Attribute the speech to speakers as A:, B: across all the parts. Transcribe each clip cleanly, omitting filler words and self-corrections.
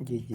A: جی جی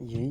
A: یہی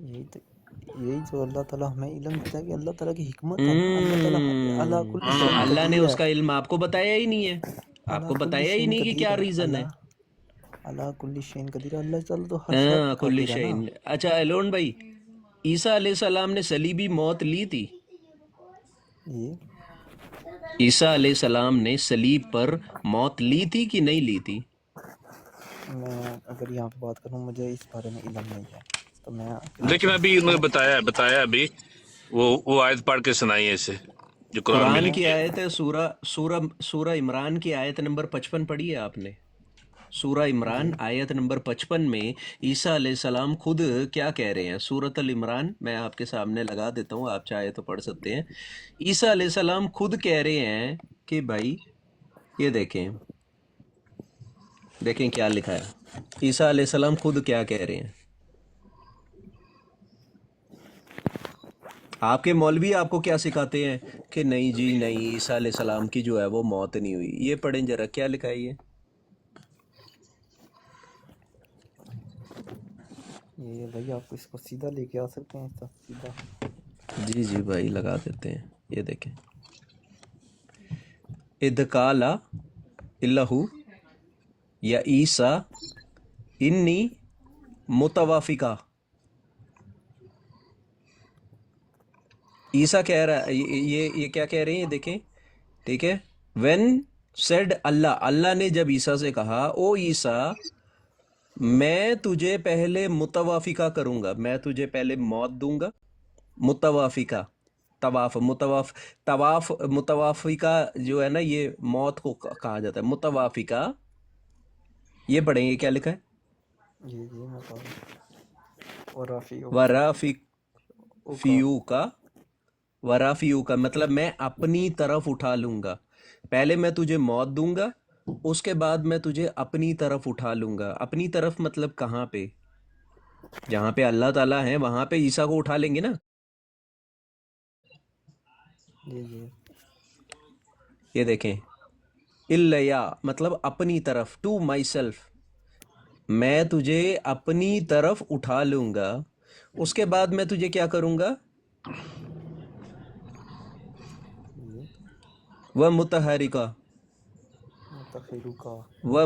A: یہی تو یہی تو اللہ تعالیٰ ہمیں علم دیتا ہے کہ اللہ تعالیٰ کی حکمت ہے نا. اللہ تعالیٰ اللہ کل
B: تو
A: شین
B: اللہ نے
A: قدیر
B: اس
A: ہے.
B: کا علم آپ کو بتایا ہی نہیں ہے، آپ
A: اللہ
B: کو
A: کل
B: بتایا ہی
A: شین
B: نہیں کہ
A: قدیر
B: کیا
A: ہے.
B: ریزن ہے۔
A: اللہ کل شین قدیر ہے. اللہ تعالیٰ تو ہر شے
B: ہاں
A: پر
B: کل
A: قادر ہے نا.
B: شعین۔ اچھا ایلون بھائی، عیسیٰ علیہ السلام نے صلیبی موت لی تھی؟
A: یہ
B: عیسیٰ علیہ السلام نے صلیب پر موت لی تھی کہ نہیں لی تھی؟
A: میں اگر یہاں پہ بات کروں مجھے اس بارے میں علم نہیں ہے تو میں پھر آپ
C: لیکن
A: سے
C: ابھی انہوں نے
A: میں
C: بتایا ابھی وہ آیت پڑھ کے سنائی ہے اسے جو قرآن میں
B: قرآن کی
C: لکھی ہے۔
B: آیت ہے سورہ عمران کی آیت نمبر 55 پڑھی ہے آپ نے؟ سورہ عمران
A: جی
B: آیت نمبر 55 میں عیسیٰ علیہ السلام خود کیا کہہ رہے ہیں؟ سورۃ العمران میں آپ کے سامنے لگا دیتا ہوں، آپ چاہے تو پڑھ سکتے ہیں۔ عیسیٰ علیہ السلام خود کہہ رہے ہیں کہ بھائی یہ دیکھیں کیا لکھا ہے۔ عیسیٰ علیہ السلام خود کیا کہہ رہے ہیں؟ آپ کے مولوی آپ کو کیا سکھاتے ہیں کہ نہیں جی نہیں، عیسیٰ علیہ السلام کی جو ہے وہ موت نہیں ہوئی۔ یہ پڑھیں ذرا کیا لکھا ہے یہ۔
A: یہ بھائی آپ اس کو سیدھا لے کے آ سکتے ہیں اس کا سیدھا.
B: جی جی بھائی لگا دیتے ہیں، یہ دیکھیں۔ اذ قال اللہ یا عیسیٰ انی متوافقہ، عیسیٰ کہہ رہا ہے، یہ کیا کہہ رہے ہیں، یہ دیکھیں ٹھیک ہے۔ وین سیڈ اللہ نے جب عیسیٰ سے کہا او عیسیٰ میں تجھے پہلے متوافقہ کروں گا، میں تجھے پہلے موت دوں گا۔ متوافقہ، متوافقہ جو ہے نا، یہ موت کو کہا جاتا ہے متوافقہ۔ یہ پڑھیں گے کیا لکھا ہے؟
A: جی جی میں پڑھ رہا ہوں. اور رافیو کا
B: ورافیو کا مطلب میں اپنی طرف اٹھا لوں گا۔ پہلے میں تجھے موت دوں گا، اس کے بعد میں تجھے اپنی طرف اٹھا لوں گا۔ اپنی طرف مطلب کہاں پہ؟ جہاں پہ اللہ تعالیٰ ہیں وہاں پہ عیسیٰ کو اٹھا لیں گے نا۔
A: جی جی
B: یہ دیکھیں، الیہ مطلب اپنی طرف، ٹو مائی سیلف، میں تجھے اپنی طرف اٹھا لوں گا، اس کے بعد میں تجھے کیا کروں گا؟
A: جی
B: وہ متحرکہ،
A: متحرو کا
B: وہ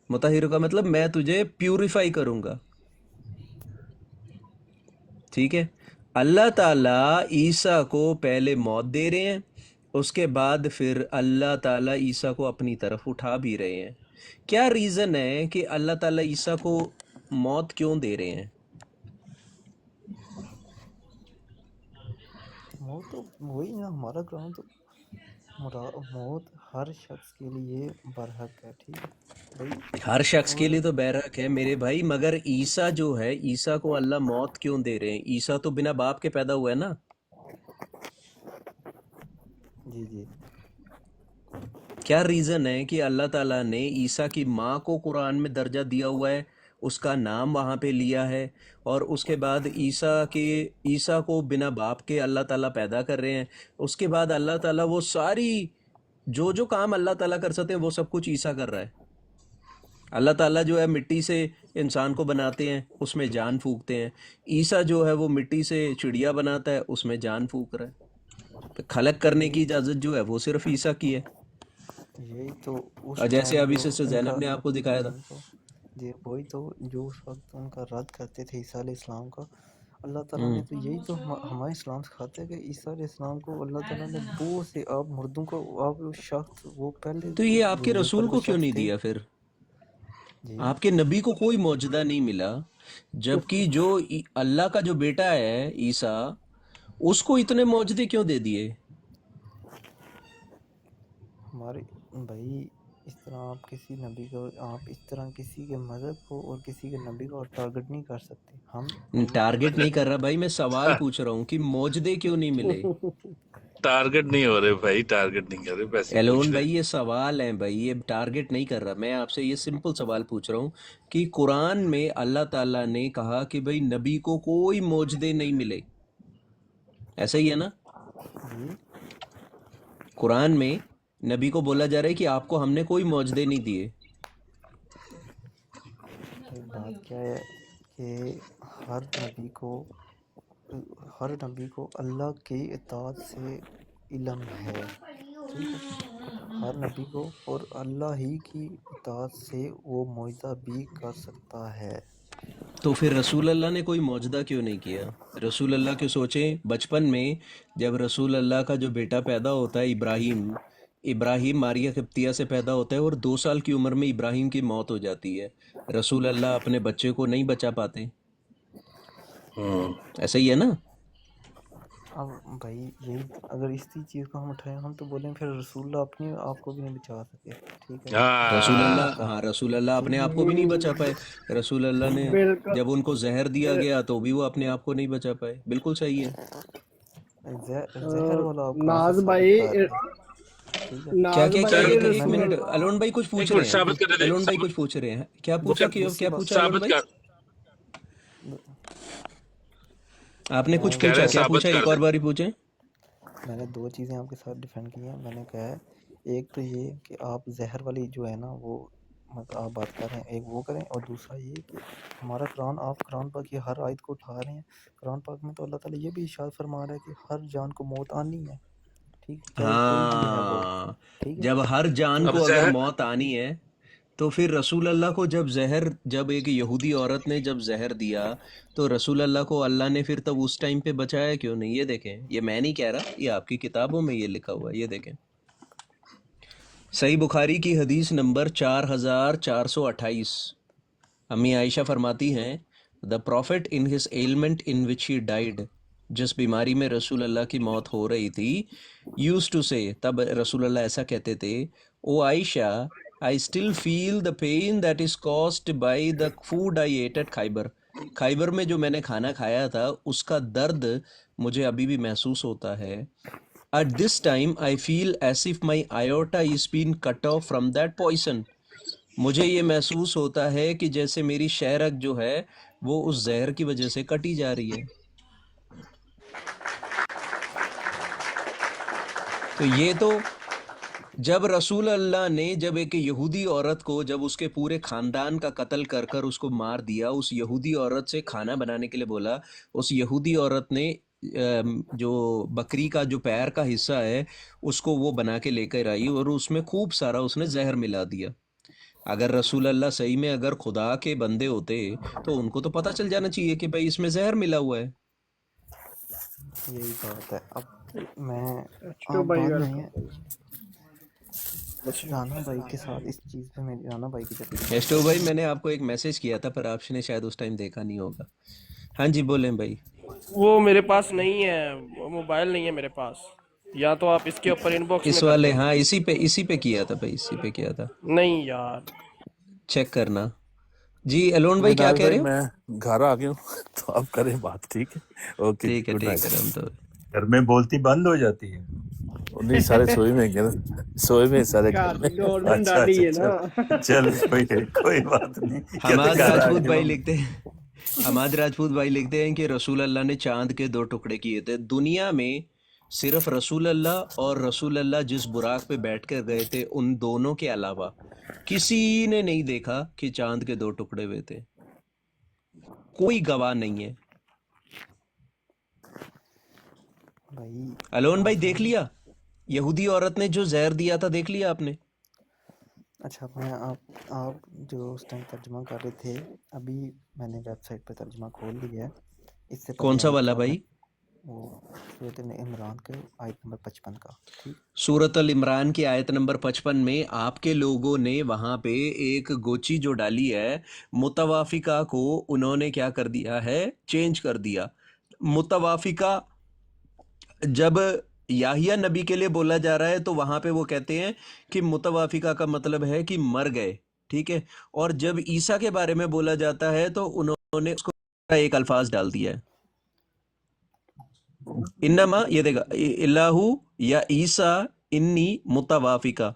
B: متحرکہ مطلب میں تجھے پیوریفائی کروں گا، ٹھیک ہے۔ اللہ تعالیٰ عیسیٰ کو پہلے موت دے رہے ہیں، اس کے بعد پھر اللہ تعالیٰ عیسیٰ کو اپنی طرف اٹھا بھی رہے ہیں۔ کیا ریزن ہے کہ اللہ تعالیٰ عیسیٰ کو موت کیوں دے رہے ہیں؟
A: موت تو وہی نا ہمارا کام تو موت ہر شخص کے لیے برحق ہے. ٹھیک ہے بھائی.
B: ہر شخص کے
A: اور
B: لیے تو بہرحق ہے میرے بھائی، مگر عیسیٰ جو ہے، عیسیٰ کو اللہ موت کیوں دے رہے ہیں؟ عیسیٰ تو بنا باپ کے پیدا ہوا ہے نا۔
A: جی جی
B: کیا ریزن ہے کہ اللہ تعالیٰ نے عیسیٰ کی ماں کو قرآن میں درجہ دیا ہوا ہے، اس کا نام وہاں پہ لیا ہے، اور اس کے بعد عیسیٰ کو بنا باپ کے اللہ تعالیٰ پیدا کر رہے ہیں۔ اس کے بعد اللہ تعالیٰ وہ ساری جو کام اللہ تعالیٰ کر سکتے ہیں وہ سب کچھ عیسیٰ کر رہا ہے۔ اللہ تعالیٰ جو ہے مٹی سے انسان کو بناتے ہیں، اس میں جان پھونکتے ہیں۔ عیسیٰ جو ہے وہ مٹی سے چڑیا بناتا ہے، اس میں جان پھونک رہا ہے۔ تو خلق کرنے
A: یہی
B: کی اجازت جو ہے وہ صرف عیسیٰ کی ہے۔
A: یہی تو اس
B: اور جیسے
A: ٹائم
B: ابھی
A: جو
B: سسٹر
A: ان
B: زینب
A: کا
B: نے آپ کو دکھایا تھا۔
A: یہی تو جی وہی تو جو اس وقت ان کا رد کرتے تھے عیسیٰ علیہ السلام کا، اللہ تعالیٰ نے تو یہی تو ہمارے اسلام سکھاتے ہیں کہ عیسیٰ علیہ السلام کو اللہ تعالیٰ نے بہت سے آپ مردوں کو آپ شخص وہ پہلے
B: تو یہ آپ کے
A: دنیا پر
B: رسول
A: وہ
B: کو کیوں
A: شخص
B: نہیں
A: تھے.
B: دیا پھر؟
A: جی
B: آپ کے نبی کو کوئی معجزہ نہیں ملا،
A: تو
B: جبکہ جو اللہ کا جو بیٹا ہے عیسیٰ، اس کو اتنے معجزے کیوں دے دیے؟
A: ہمارے بھائی اس طرح آپ کسی نبی کو آپ اس طرح کسی کے مذہب کو اور کسی کے نبی کو ٹارگٹ نہیں کر سکتے. ہم
B: ٹارگٹ نہیں کر رہا بھائی، میں سوال پوچھ رہا ہوں کہ موجدے کیوں نہیں ملے؟
C: ٹارگٹ نہیں ہو رہے بھائی، ٹارگٹ نہیں کر رہے، ویسے ہی پوچھ
B: ایلون
C: رہے
B: بھائی یہ سوال ہے بھائی، یہ ٹارگٹ نہیں کر رہا. میں آپ سے یہ سمپل سوال پوچھ رہا ہوں کہ قرآن میں اللہ تعالیٰ نے کہا کہ بھائی نبی کو کوئی موجدے نہیں ملے، ایسا ہی ہے نا؟
A: جی
B: قرآن میں نبی کو بولا جا رہا ہے کہ آپ کو ہم نے کوئی موجدے نہیں دیے.
A: ایک بات کیا ہے کہ ہر نبی کو ہر نبی کو اللہ کی اطاعت سے علم ہے. ٹھیک ہے، ہر نبی کو، اور اللہ ہی کی اطاعت سے وہ معجزہ بھی کر سکتا ہے.
B: تو پھر رسول اللہ نے کوئی معجزہ کیوں نہیں کیا؟ رسول اللہ کے سوچیں بچپن میں جب رسول اللہ کا جو بیٹا پیدا ہوتا ہے ابراہیم ماریہ قبطیہ سے پیدا ہوتا ہے اور 2 سال کی عمر میں ابراہیم کی موت ہو جاتی ہے. رسول اللہ اپنے بچے کو نہیں بچا پاتے، ایسا ہی ہے نا؟
A: اب بھائی یہی اگر اسی چیز کو ہم اٹھائیں ہم تو بولیں پھر رسول اللہ اپنے آپ کو بھی نہیں بچا سکے. ٹھیک ہے،
C: ہاں
B: رسول اللہ
A: ٹھیک
B: اپنے
A: ہے،
B: آپ کو بھی نہیں بچا پائے. رسول اللہ
A: ٹھیک
B: نے
A: ہے.
D: بالکل.
B: جب ان کو زہر دیا گیا تو بھی وہ اپنے آپ کو نہیں بچا پائے. بالکل صحیح ہے.
A: زہر والا آپ کہاں سے
D: ناز
A: ثابت
D: بھائی،
A: کر رہے ہیں؟ ٹھیک ہے،
B: کیا
D: ناز
B: کیا کیا
D: بھائی
C: چل
B: ایک
A: میں نے
B: منٹ،
D: رسول
B: الون بھائی کچھ پوچھ
C: ایک
B: رہے
C: منٹ،
B: ہیں.
C: ثابت کرنے دے،
B: الون بھائی
C: ثابت
B: کچھ پوچھ رہے ہیں. کیا
C: وہ
B: پوچھا
A: دوسری
B: کیا
A: بات
B: پوچھا الون
C: ثابت
B: بھائی؟
C: کر،
B: آپ نے کچھ
A: میں
C: کہہ
B: پوچھا،
C: رہے
B: کیا
C: ثابت
B: پوچھا؟
C: کر
B: ایک اور
C: دیں.
B: باری پوچھیں.
A: میں نے 2 چیزیں آپ کے ساتھ ڈیفینڈ کی ہیں. میں نے کہا ہے ایک تو یہ کہ آپ زہر والی جو ہے نا وہ مطلب آپ بات کر رہے ہیں، ایک وہ کریں، اور دوسرا یہ کہ ہمارا قرآن، آپ قرآن پاک کی ہر آیت کو اٹھا رہے ہیں. قرآن پاک میں تو اللہ تعالیٰ یہ بھی ارشاد فرما رہا ہے کہ ہر جان کو موت آنی ہے. ٹھیک ہے، چاہے کوئی بھی ہے وہ.
B: ہاں،
A: ٹھیک ہے،
B: جب ہر جان
A: تو
C: اب
B: کو اگر
C: زہر،
B: موت آنی ہے تو پھر رسول اللہ کو جب ایک یہودی عورت نے جب زہر دیا تو رسول اللہ کو اللہ نے پھر تب اس ٹائم پہ بچایا کیوں نہیں؟ یہ دیکھیں، یہ میں نہیں کہہ رہا، یہ آپ کی کتابوں میں یہ لکھا ہوا ہے. یہ دیکھیں صحیح بخاری کی حدیث نمبر 4428. امی عائشہ فرماتی ہیں the prophet in his element in which he died, جس بیماری میں رسول اللہ کی موت ہو رہی تھی، یوز ٹو سے، تب رسول اللہ ایسا کہتے تھے، O Aisha I still feel the pain that is caused by the food I ate at Khaybar. Khaybar میں جو میں نے کھانا کھایا تھا اس کا درد مجھے ابھی بھی محسوس ہوتا ہے. At this time I feel as if my aorta is being cut off from that poison. مجھے یہ محسوس ہوتا ہے کہ جیسے میری شہرک جو ہے وہ اس زہر کی وجہ سے کٹی جا رہی ہے. تو یہ تو جب رسول اللہ نے جب ایک یہودی عورت کو جب اس کے پورے خاندان کا قتل کر کر اس کو مار دیا، اس یہودی عورت سے کھانا بنانے کے لیے بولا، اس یہودی عورت نے جو بکری کا جو پیر کا حصہ ہے اس کو وہ بنا کے لے کر آئی اور اس میں خوب سارا اس نے زہر ملا دیا. اگر رسول اللہ صحیح میں اگر خدا کے بندے ہوتے تو ان کو تو پتہ چل جانا چاہیے کہ بھائی اس میں زہر ملا ہوا ہے.
A: یہی بات ہے. اب میں
D: اچھا
A: آپ
D: بھائی
A: بعد میں
D: ویلکم.
A: رانا بھائی کے ساتھ اس چیز پہ میں رانا بھائی کی جب
B: ایسٹو بھائی میں نے آپ کو ایک میسج کیا تھا پر آپ نے شاید اس ٹائم دیکھا نہیں ہوگا. ہاں جی بولیں بھائی.
D: وہ میرے پاس نہیں ہے، وہ موبائل نہیں ہے میرے پاس. یا تو آپ اس کے اوپر ان باکس میں
B: اس
D: کر
B: والے
D: دیں.
B: ہاں اسی پہ کیا تھا بھائی، اسی پہ کیا تھا،
D: نہیں یار.
B: چیک کرنا. جی الون بھائی کیا
E: مناز
B: کہہ
E: بھائی
B: رہے ہو؟
E: میں گھر آ گیا ہوں تو آپ کریں بات، ٹھیک ہے؟ اوکے جی،
B: ٹھیک ہے
E: گڈ
B: ٹھیک
E: نائٹ.
B: ہے، ہم تو
F: گھر میں بولتی بند ہو جاتی ہے.
E: نہیں سارے سوئے میں گئے، سوئے میں سارے گھر میں.
D: گورنمنٹ
F: اچھا
D: ڈالی
F: اچھا،
D: ہے نا.
F: چل کوئی بات نہیں، کہتے
B: حماد
F: گھر آ
B: راجپوت
F: گیا
B: بھائی
F: ہوں.
B: لکھتے ہیں، حماد راجپوت بھائی لکھتے ہیں کہ رسول اللہ نے چاند کے 2 ٹکڑے کیے تھے. دنیا میں صرف رسول اللہ اور رسول اللہ جس براق پہ بیٹھ کر گئے تھے ان دونوں کے علاوہ کسی نے نہیں دیکھا کہ چاند کے 2 ٹکڑے ہوئے تھے. کوئی گواہ نہیں ہے.
A: بھائی
B: الون بھائی
A: اصل
B: دیکھ
A: میں
B: لیا یہودی عورت نے جو زہر دیا تھا، دیکھ لیا آپ نے؟
A: اچھا، میں آپ جو اس ٹائم ترجمہ کر رہے تھے، ابھی میں نے ویب سائٹ پہ ترجمہ کھول لیا ہے. اس سے
B: کون
A: پہلے
B: سا
A: آیت
B: والا
A: کا میں
B: بھائی؟
A: وہ صورت عمران کے آیت نمبر 55 کا. ٹھیک،
B: سورۃ العمران کی آیت نمبر 55 میں آپ کے لوگوں نے وہاں پہ ایک گوچی جو ڈالی ہے، متوافقہ کو انہوں نے کیا کر دیا ہے؟ چینج کر دیا. متوافقہ جب یحییٰ نبی کے لیے بولا جا رہا ہے تو وہاں پہ وہ کہتے ہیں کہ متوافقہ کا مطلب ہے کہ مر گئے، ٹھیک ہے. اور جب عیسیٰ کے بارے میں بولا جاتا ہے تو انہوں نے اس کو ایک الفاظ ڈال دیا ہے، انما یہ دیکھا اللہ یا عیسیٰ انی متوافقہ،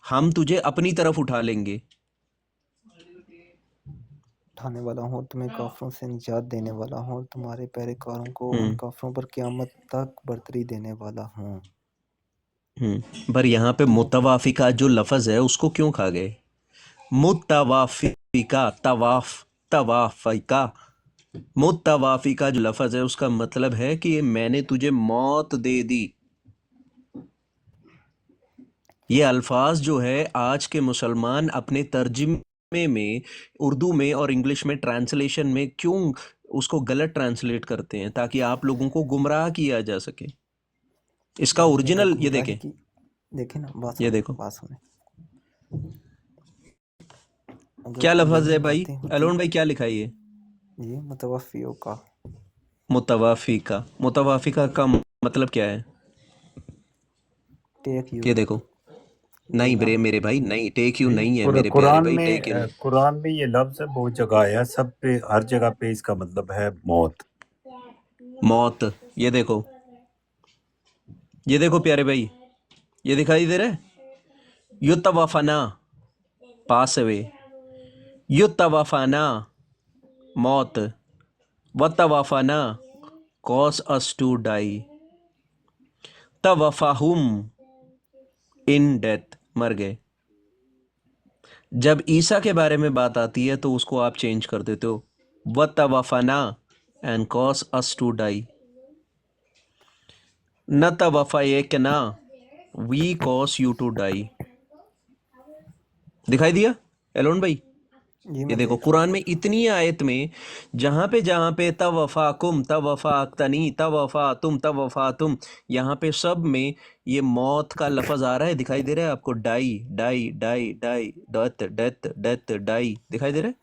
B: ہم تجھے اپنی طرف اٹھا لیں گے.
A: اٹھانے والا ہوں اور تمہیں کافروں سے نجات دینے والا ہوں اور تمہارے پیروکاروں کو ان کافروں پر قیامت تک برتری دینے والا ہوں.
B: پر یہاں پہ متوافقہ جو لفظ ہے اس کو کیوں کھا گئے؟ متوافقہ، توافقہ، متوافقہ جو لفظ ہے اس کا مطلب ہے کہ میں نے تجھے موت دے دی. یہ الفاظ جو ہے آج کے مسلمان اپنے ترجمے میں اردو میں اور انگلش میں ٹرانسلیشن میں کیوں اس کو غلط ٹرانسلیٹ کرتے ہیں؟ تاکہ آپ لوگوں کو گمراہ کیا جا سکے. اس کا اوریجنل یہ دیکھیں،
A: دیکھیں نا، بات
B: یہ
A: سنیں،
B: دیکھو
A: بات سنیں. اگر
B: کیا لفظ ہے
A: یہی
B: بھائی،
A: باتیں ہوتی،
B: الون بھائی کیا لکھا ہے یہ؟
A: یہ متوفیوں کا
B: متوافقہ. متوافقہ کا مطلب کیا ہے؟
A: ٹیک یو
B: یہ دیکھو، نہیں
A: لینا.
B: میرے بھائی، نہیں ٹیک یو
F: نہیں،
B: نہیں ہے میرے پیارے بھائی، ٹیک یو نہیں.
F: قرآن میں یہ لفظ ہے، بہت جگہ آیا ہے، سب پہ ہر جگہ پہ اس کا مطلب ہے موت.
B: موت. یہ دیکھو، یہ دیکھو پیارے بھائی، یہ دکھائی دے رہا ہے، یتوفنا، پاس اوے، یتوفنا موت، وتوفنا cause us to die، توفہم in death، مر گئے. جب عیسیٰ کے بارے میں بات آتی ہے تو اس کو آپ چینج کر دیتے ہو، وتوفنا and cause us to die. نتوفیکنا we cause you to die. دکھائی دیا ایلون بھائی؟
A: یہ
B: یہ
A: میں
B: دیکھو
A: دیکھ رہا
B: قرآن
A: ہوں.
B: میں اتنی آیت میں جہاں پہ توفاکم، توفاقتنی، توفاتم، توفاتم، یہاں پہ سب میں یہ موت کا لفظ آ رہا ہے. دکھائی دے رہا ہے آپ کو؟ ڈائی ڈائی ڈائی ڈائی، ڈیتھ ڈیتھ ڈیتھ، ڈائی، دکھائی دے رہا ہے؟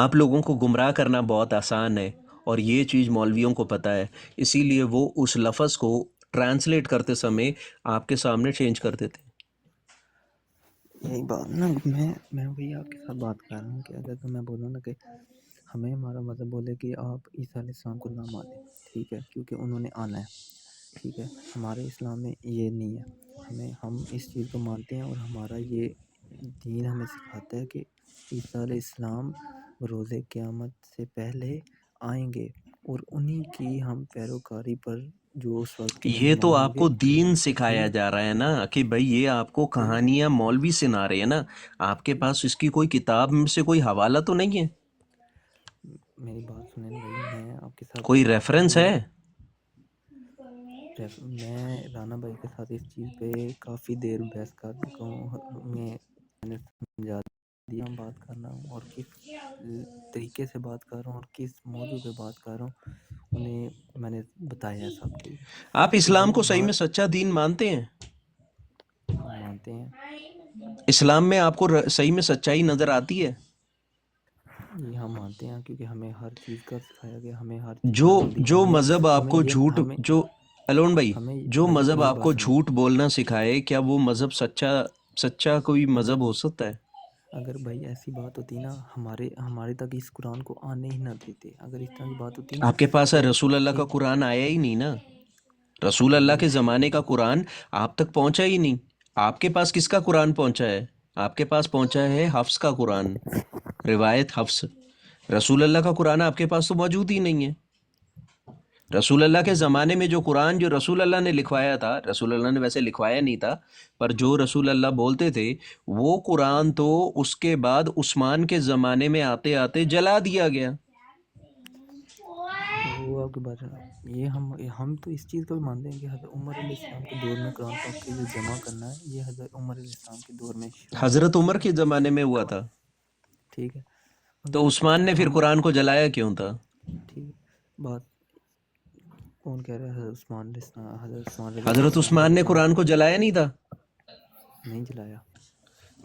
B: آپ لوگوں کو گمراہ کرنا بہت آسان ہے اور یہ چیز مولویوں کو پتہ ہے، اسی لیے وہ اس لفظ کو ٹرانسلیٹ کرتے سمے آپ کے سامنے چینج کر دیتے ہیں.
A: یہی بات نا، میں وہی آپ کے ساتھ بات کر رہا ہوں کہ اگر تو میں بولوں نا کہ ہمیں ہمارا مذہب بولے کہ آپ عیسیٰ علیہ السلام کو نہ مانیں، ٹھیک ہے، کیونکہ انہوں نے آنا ہے، ٹھیک ہے. ہمارے اسلام میں یہ نہیں ہے. ہم اس چیز کو مانتے ہیں اور ہمارا یہ دین ہمیں سکھاتا ہے کہ عیسیٰ علیہ السلام روز قیامت سے پہلے آئیں گے اور انہی کی ہم پیروکاری پر جو اس وقت کے
B: یہ تو
A: مہمان ہوں
B: آپ
A: گے.
B: کو دین سکھایا
A: وہی
B: جا رہا ہے نا کہ بھئی یہ آپ کو کہانیاں مولوی سنا رہے ہیں نا. آپ کے پاس اس کی کوئی کتاب میں سے کوئی حوالہ تو نہیں ہے؟
A: میری بات سنیں بھائی، میں آپ کے ساتھ
B: کوئی ریفرنس ہے؟
A: میں رانا بھائی کے ساتھ اس چیز پہ کافی دیر بحث کر چکا ہوں. میں نے سمجھا دیا بات کرنا ہوں اور کس طریقے سے بات کر رہا ہوں اور کس موضوع پہ بات کر رہا ہوں، انہیں میں نے بتایا ہے سب چیز.
B: آپ
A: تو
B: اسلام
A: جو
B: کو صحیح میں
A: بات
B: سچا دین مانتے ہیں؟
A: ہم مانتے ہیں،
B: اسلام میں آپ کو صحیح میں سچائی نظر آتی ہے؟
A: یہ ہم مانتے ہیں کیونکہ ہمیں ہر چیز کا سکھایا گیا، ہمیں ہر چیز
B: جو
A: کا علم دیا.
B: جو مذہب آپ
A: ہمیں
B: کو
A: یہ
B: جھوٹ،
A: ہمیں
B: جو الون بھائی،
A: ہمیں
B: جو
A: بھائی
B: مذہب
A: میری
B: آپ
A: بات
B: کو
A: سنیں.
B: جھوٹ بولنا سکھائے، کیا وہ مذہب سچا کوئی مذہب ہو سکتا ہے؟
A: اگر بھائی ایسی بات ہوتی نا، ہمارے تک اس قرآن کو آنے ہی نہ دیتے. اگر اس طرح کی بات ہوتی نا
B: آپ کے پاس
A: تو
B: رسول اللہ کا
A: ایک
B: قرآن آیا ہی نہیں نا. رسول اللہ
A: بھائی
B: کے زمانے کا قرآن آپ تک پہنچا ہی نہیں. آپ کے پاس کس کا قرآن پہنچا ہے؟ آپ کے پاس پہنچا ہے حفص کا قرآن، روایت حفص. رسول اللہ کا قرآن آپ کے پاس تو موجود ہی نہیں ہے. رسول اللہ کے زمانے میں جو قرآن جو رسول اللہ نے لکھوایا تھا، رسول اللہ نے ویسے لکھوایا نہیں تھا، پر جو رسول اللہ بولتے تھے وہ قرآن تو اس کے بعد عثمان کے زمانے میں آتے آتے جلا دیا گیا.
A: وہ آپ کی بات ہے. یہ ہم تو اس چیز کو بھی مانتے ہیں کہ حضرت عمر علیہ السلام کے دور میں قرآن پاک کے جو جمع کرنا ہے، یہ حضرت عمر علیہ السلام کے دور میں شروع ہوا.
B: حضرت عمر
A: ٹھیک ہے،
B: کے زمانے میں ہوا تھا،
A: ٹھیک ہے.
B: تو
A: مگر
B: عثمان نے پھر
A: ہم
B: قرآن کو جلایا کیوں تھا؟
A: ٹھیک ہے، بات کون کہہ رہا ہے؟ حضرت عثمان علیہ السلام، حضرت عثمان رضی اللہ
B: حضرت
A: عنہ
B: عثمان نے
A: جلائے،
B: قرآن کو جلایا نہیں تھا؟
A: نہیں جلایا.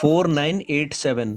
B: 4987,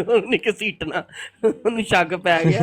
G: ਉਹਨੇ ਘਸੀਟਣਾ, ਉਹਨੂੰ ਸ਼ੱਕ ਪੈ ਗਿਆ,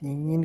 A: 3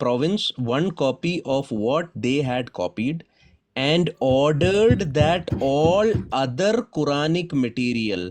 B: province one copy of what they had copied and ordered that all other Quranic material,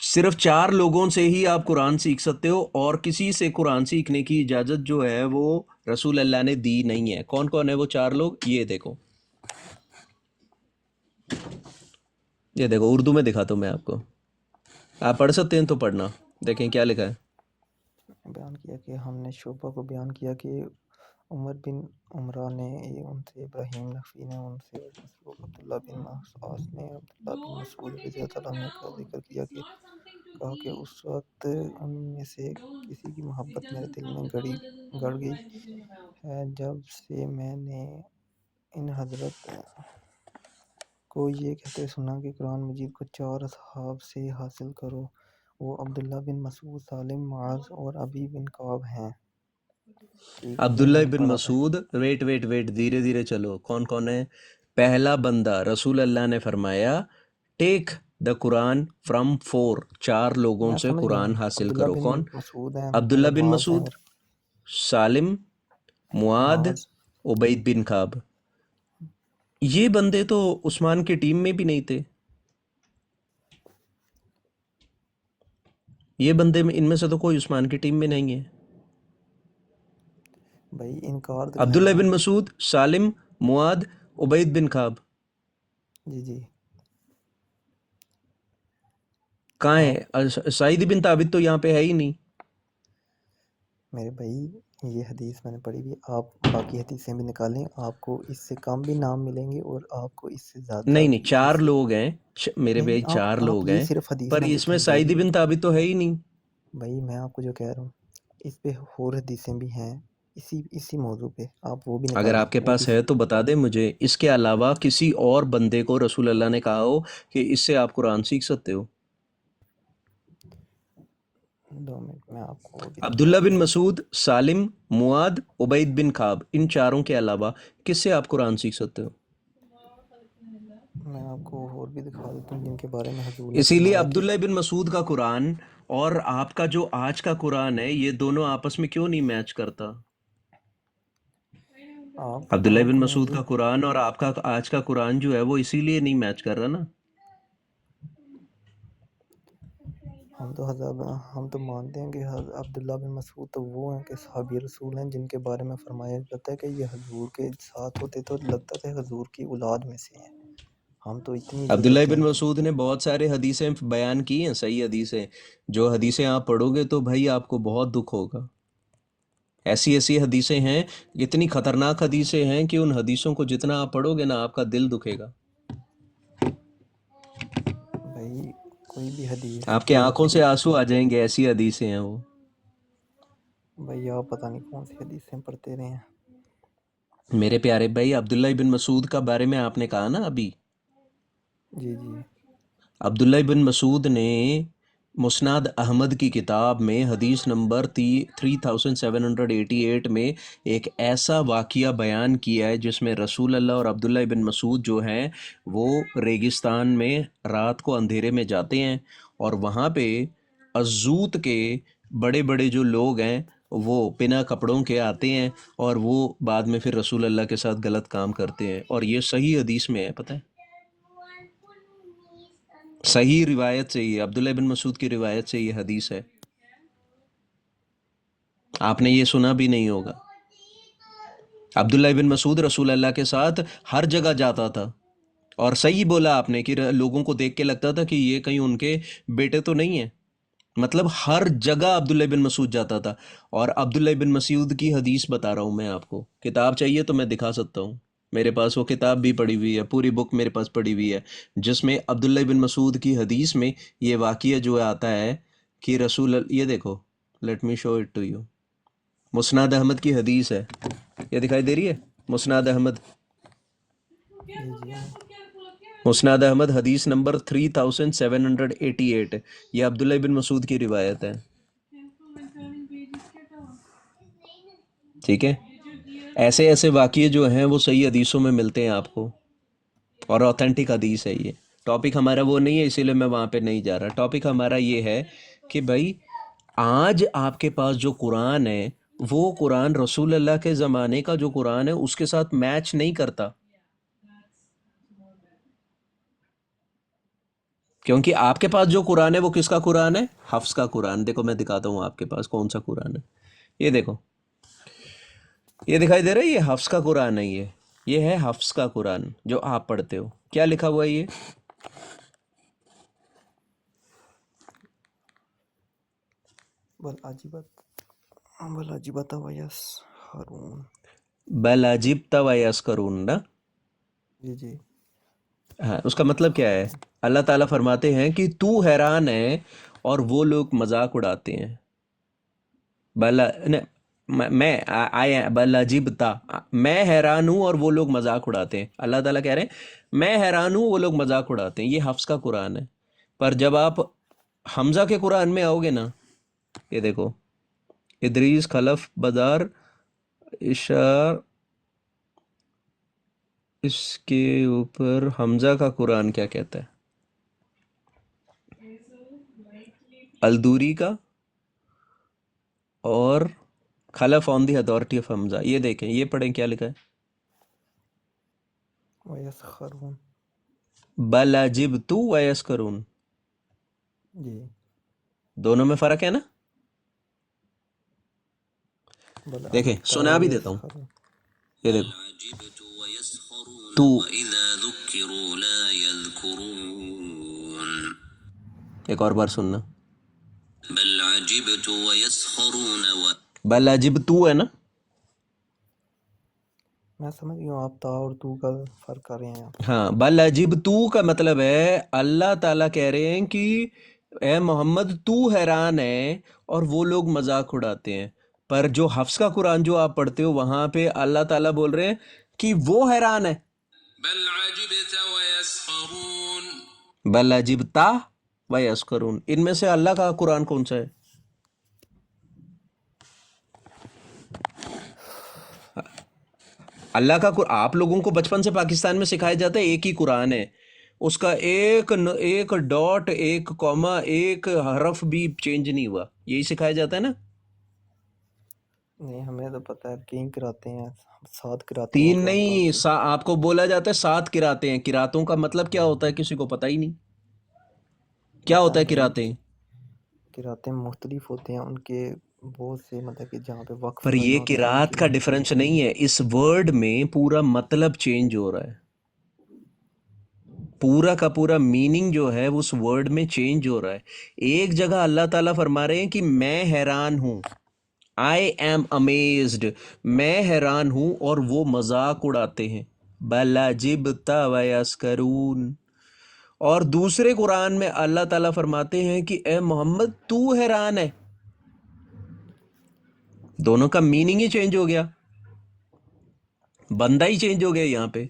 B: صرف 4 لوگوں سے ہی آپ قرآن سیکھ سکتے ہو، اور کسی سے قرآن سیکھنے کی اجازت جو ہے وہ رسول اللہ نے دی نہیں ہے۔ کون کون ہے وہ 4 لوگ؟ یہ دیکھو، یہ دیکھو، اردو میں دکھاتا ہوں میں آپ کو، آپ پڑھ سکتے ہیں تو پڑھنا، دیکھیں کیا لکھا ہے۔
A: بیان کیا کہ ہم نے شعبہ کو بیان کیا کہ عمر بن عمرہ نے ان سے، ابراہیم نخعی نے ان سے، مسروق عبداللہ بن عاص نے عبداللہ بن مسعود رضی اللہ عنہ کا ذکر کیا کہ کہا کہ اس وقت ان میں سے کسی کی محبت میرے دل میں گڑ گئی ہے جب سے میں نے ان حضرت کو یہ کہتے سنا کہ قرآن مجید کو 4 اصحاب سے حاصل کرو، وہ عبداللہ بن مسعود، سالم، معاذ اور ابی بن کعب ہیں۔ ٹھیک ہے، یہ
B: عبداللہ
A: ہم نے
B: بن
A: پڑھا تھا۔
B: مسعود، ویٹ دھیرے دھیرے چلو، کون کون ہے؟ پہلا بندہ رسول اللہ نے فرمایا ٹیک دا قرآن فرام 4 لوگوں
A: میں
B: سے
A: سمجھ گیا،
B: قرآن حاصل
A: عبداللہ
B: کرو۔
A: بن
B: کون؟
A: مسعود ہیں،
B: عبداللہ بن
A: معاذ ہیں،
B: مسعود، سالم، معاذ،
A: معاذ۔
B: عبید بن کعب۔ یہ بندے تو عثمان کی ٹیم میں بھی نہیں تھے، یہ بندے میں ان میں سے تو کوئی عثمان کی ٹیم میں نہیں ہے۔
A: بھائی انکار دکھائیں
B: عبداللہ
A: نا۔
B: بن مسعود، سالم، معاذ، عبید بن کعب
A: جی
B: کہاں
A: آپ
B: ہے؟ سعید بن ثابت تو یہاں پہ ہے ہی نہیں۔
A: میرے بھائی، یہ حدیث میں نے پڑھی ہوئی، آپ باقی حدیثیں بھی نکالیں، آپ کو اس سے کم بھی نام ملیں گے اور آپ کو اس سے زیادہ
B: نہیں
A: بھی،
B: 4
A: اس
B: لوگ ہیں میرے
A: نہیں
B: بھائی،
A: نہیں،
B: 4
A: آپ
B: لوگ
A: یہ
B: ہیں،
A: صرف حدیث
B: پر
A: نہ
B: اس میں
A: دیکھیں
B: سعید
A: بھائی۔
B: بن ثابت تو ہے ہی نہیں۔
A: بھائی میں آپ کو جو کہہ رہا ہوں، اس پہ اور حدیثیں بھی ہیں، اسی موضوع پہ آپ وہ بھی
B: اگر
A: نکالیں،
B: آپ کے
A: وہ بھی۔
B: پاس ہے تو بتا دیں مجھے، اس کے علاوہ کسی اور بندے کو رسول اللہ نے کہا ہو کہ اس سے آپ قرآن سیکھ سکتے ہو؟
A: 2 منٹ میں آپ کو وہ بھی
B: عبداللہ
A: دکھا
B: بن
A: دیتا
B: مسعود، سالم، معاذ، عبید بن کعب، ان 4 کے علاوہ کس سے آپ قرآن سیکھ سکتے ہو؟
A: ہوں، میں آپ کو اور بھی دکھا دیتا ہوں جن کے بارے میں حضور نے
B: اسی لیے
A: فرمایا کہ
B: عبداللہ بن مسعود کا قرآن اور آپ کا جو آج کا قرآن ہے، یہ دونوں آپس میں کیوں نہیں میچ کرتا؟
A: آپ
B: عبداللہ بن
A: کو میں
B: مسعود
A: یہ،
B: کا قرآن اور آپ کا آج کا قرآن جو ہے وہ اسی لیے نہیں میچ کر رہا نا۔
A: ہم تو مانتے ہیں کہ عبداللہ بن مسعود تو وہ ہیں کہ صحابی رسول ہیں جن کے بارے میں فرمایا جاتا ہے کہ یہ حضور کے ساتھ ہوتے تو لگتا تھا حضور کی اولاد میں سے ہیں۔ ہم تو اتنی جو
B: عبداللہ بن
A: یقین کے،
B: مسعود نے بہت سارے حدیثیں بیان کی ہیں، صحیح حدیثیں، جو حدیثیں آپ پڑھو گے تو بھائی آپ کو بہت دکھ ہوگا۔ ایسی حدیثیں ہیں، اتنی خطرناک حدیثیں ہیں کہ ان حدیثوں کو جتنا آپ پڑھو گے نا آپ کا دل دکھے گا،
A: بھائی کوئی بھی حدیث
B: آپ کے آنکھوں
A: جھوٹی،
B: سے آنسو آ جائیں گے، ایسی حدیثیں ہیں وہ۔
A: بھائی آپ پتہ نہیں کون سی حدیثیں پڑھتے رہے ہیں۔
B: میرے پیارے بھائی، عبداللہ بن مسعود کا بارے میں آپ نے کہا نا ابھی،
A: جی
B: عبداللہ بن مسعود نے مسند احمد کی کتاب میں حدیث نمبر 3788 میں ایک ایسا واقعہ بیان کیا ہے جس میں رسول اللہ اور عبداللہ بن مسعود جو ہیں وہ ریگستان میں رات کو اندھیرے میں جاتے ہیں، اور وہاں پہ ازوت کے بڑے بڑے جو لوگ ہیں وہ بنا کپڑوں کے آتے ہیں، اور وہ بعد میں پھر رسول اللہ کے ساتھ غلط کام کرتے ہیں، اور یہ صحیح حدیث میں ہے، پتہ ہے، صحیح روایت سے یہ عبداللہ بن مسعود کی روایت سے یہ حدیث ہے، آپ نے یہ سنا بھی نہیں ہوگا۔ عبداللہ بن مسعود رسول اللہ کے ساتھ ہر جگہ جاتا تھا، اور صحیح بولا آپ نے کہ لوگوں کو دیکھ کے لگتا تھا کہ یہ کہیں ان کے بیٹے تو نہیں ہیں، مطلب ہر جگہ عبداللہ بن مسعود جاتا تھا۔ اور عبداللہ بن مسعود کی حدیث بتا رہا ہوں میں آپ کو، کتاب چاہیے تو میں دکھا سکتا ہوں، میرے پاس وہ کتاب بھی پڑی ہوئی ہے، پوری بک میرے پاس پڑی ہوئی ہے، جس میں عبداللہ بن مسعود کی حدیث میں یہ واقعہ جو آتا ہے کہ یہ دیکھو، let me show it to you, Musnad Ahmad کی حدیث ہے، یہ دکھائی دے رہی ہے، مسند احمد،
A: جی
B: مسند احمد حدیث نمبر 3788، یہ عبداللہ بن مسعود کی روایت ہے، ٹھیک ہے۔ ایسے واقعے جو ہیں وہ صحیح حدیثوں میں ملتے ہیں آپ کو، اور اوتھینٹک حدیث ہے یہ۔ ٹاپک ہمارا وہ نہیں ہے، اسی لیے میں وہاں پہ نہیں جا رہا، ٹاپک ہمارا یہ ہے کہ بھائی آج آپ کے پاس جو قرآن ہے وہ قرآن رسول اللہ کے زمانے کا جو قرآن ہے اس کے ساتھ میچ نہیں کرتا، کیونکہ آپ کے پاس جو قرآن ہے وہ کس کا قرآن ہے؟ حفظ کا قرآن. دیکھو میں دکھاتا ہوں آپ کے پاس کون سا قرآن ہے. یہ دیکھو، یہ دکھائی دے رہا ہے، یہ حفظ کا قرآن ہے. یہ ہے حفظ کا قرآن جو آپ پڑھتے ہو. کیا لکھا ہوا ہے یہ؟
A: بل عجیبت ویس ہارون.
B: بل عجبت و یسکرون نا.
A: جی
B: ہاں، اس کا مطلب کیا ہے؟ اللہ تعالیٰ فرماتے ہیں کہ تو حیران ہے اور وہ لوگ مذاق اڑاتے ہیں. بل عجبتا، میں حیران ہوں اور وہ لوگ مذاق اڑاتے ہیں. اللہ تعالیٰ کہہ رہے ہیں میں حیران ہوں، وہ لوگ مذاق اڑاتے ہیں. یہ حفظ کا قرآن ہے. پر جب آپ حمزہ کے قرآن میں آؤ گے نا، یہ دیکھو، ادریس، خلف، بدار، اشار، اس کے اوپر حمزہ کا قرآن کیا کہتا ہے؟ الدوری کا اور خلف آن دی اتھارٹی آف حمزہ. یہ دیکھیں، یہ پڑھیں کیا لکھا ہے.
A: ویس خارون.
B: بل عجبت و یسکرون.
A: جی
B: دونوں میں فرق ہے نا.
A: بل
B: دیکھیں
A: عجیبت
B: سنا بھی دیتا ہوں.
A: ویسخرون.
B: یہ دیکھو،
H: عجبت ويسخرون
B: تو
H: وإذا ذكروا لا يذكرون
B: ایک اور بار سننا.
H: بل عجبت ويسخرون
B: بل عجبت ہے نا.
A: میں سمجھ گیا ہوں، آپ تا اور تو کا فرق کر رہے ہیں آپ.
B: ہاں، بل عجبت کا مطلب ہے اللہ تعالیٰ کہہ رہے ہیں کہ اے محمد تو حیران ہے اور وہ لوگ مذاق اڑاتے ہیں. پر جو حفظ کا قرآن جو آپ پڑھتے ہو وہاں پہ اللہ تعالیٰ بول رہے ہیں کہ وہ حیران ہے.
H: بل عجبت ويسخرون.
B: بل عجبتا و یسکرون. ان میں سے اللہ کا قرآن کون سا ہے؟ اللہ کا قرآن آپ لوگوں کو بچپن سے پاکستان میں سکھایا جاتا ہے ایک ہی قرآن ہے، اس کا ایک ڈاٹ، ایک کوما، ایک حرف بھی چینج نہیں ہوا. یہی سکھایا جاتا ہے نا.
A: نہیں ہمیں تو پتہ ہے، کہیں کراتے ہیں، 7 کراتے ہیں
B: تین
A: قرآن پاک
B: نہیں،
A: کی.
B: آپ کو بولا جاتا ہے 7 قراتیں ہیں. قراتوں کا مطلب کیا ہوتا ہے کسی کو پتہ ہی نہیں. کیا
A: پتہ
B: ہوتا ہے
A: نہیں،
B: قراتیں؟
A: قراتیں مختلف ہوتے ہیں، ان کے بہت سے مطلب کہ جہاں پہ وقف
B: پر
A: کرنا
B: یہ
A: ہوتا ہے ان
B: قرات
A: کے.
B: کا ڈفرنس نہیں ہے، اس ورڈ میں پورا مطلب چینج ہو رہا ہے. پورا کا پورا میننگ جو ہے اس ورڈ میں چینج ہو رہا ہے. ایک جگہ اللہ تعالیٰ فرما رہے ہیں کہ میں حیران ہوں، آئی ایم امیزڈ، میں حیران ہوں اور وہ مذاق اڑاتے ہیں. بل عجبت و یسکرون. اور دوسرے قرآن میں اللہ تعالیٰ فرماتے ہیں کہ اے محمد تو حیران ہے. دونوں کا میننگ ہی چینج ہو گیا، بندہ ہی چینج ہو گیا یہاں پہ.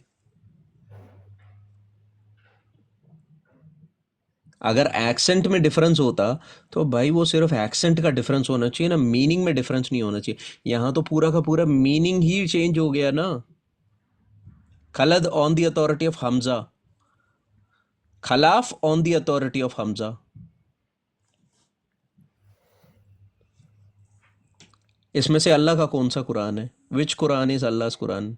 B: اگر ایکسنٹ میں ڈفرنس ہوتا تو بھائی وہ صرف ایکسنٹ کا ڈفرنس ہونا چاہیے نا، میننگ میں ڈفرنس نہیں ہونا چاہیے. یہاں تو پورا کا پورا میننگ ہی چینج ہو گیا نا. خلد آن دی اتھارٹی آف حمزہ، خلاف آن دی اتھارٹی آف حمزہ. اس میں سے اللہ کا کون سا قرآن ہے؟ وچ قرآن از اللہ قرآن؟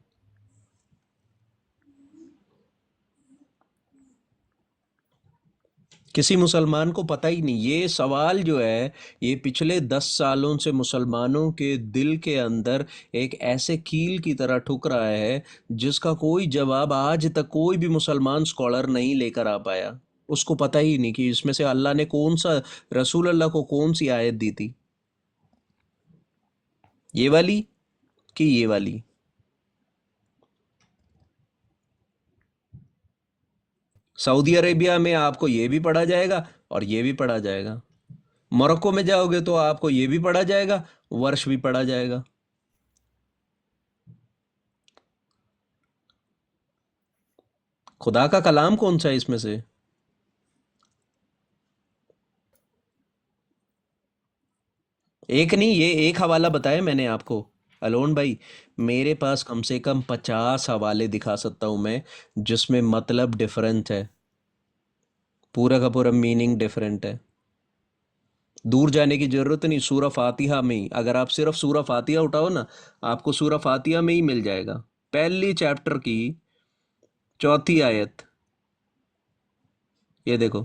B: کسی مسلمان کو پتہ ہی نہیں. یہ سوال جو ہے یہ پچھلے 10 سالوں سے مسلمانوں کے دل کے اندر ایک ایسے کیل کی طرح ٹھک رہا ہے جس کا کوئی جواب آج تک کوئی بھی مسلمان سکولر نہیں لے کر آ پایا. اس کو پتہ ہی نہیں کہ اس میں سے اللہ نے کون سا، رسول اللہ کو کون سی آیت دی تھی، یہ والی کہ یہ والی. سعودی عربیہ میں آپ کو یہ بھی پڑھا جائے گا اور یہ بھی پڑھا جائے گا. موروکو میں جاؤ گے تو آپ کو یہ بھی پڑھا جائے گا، ورش بھی پڑھا جائے گا. خدا کا کلام کون سا ہے اس میں سے؟ ایک نہیں، یہ ایک حوالہ بتایا میں نے آپ کو. الون بھائی میرے پاس کم سے کم 50 حوالے دکھا سکتا ہوں میں جس میں مطلب ڈیفرنٹ ہے، پورا کا پورا میننگ ڈیفرنٹ ہے. دور جانے کی ضرورت نہیں، سورہ فاتحہ میں ہی اگر آپ صرف سورہ فاتحہ اٹھاؤ نا، آپ کو سورہ فاتحہ میں ہی مل جائے گا. پہلی چیپٹر کی 4 آیت، یہ دیکھو،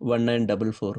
B: 1944,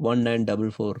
B: 1944,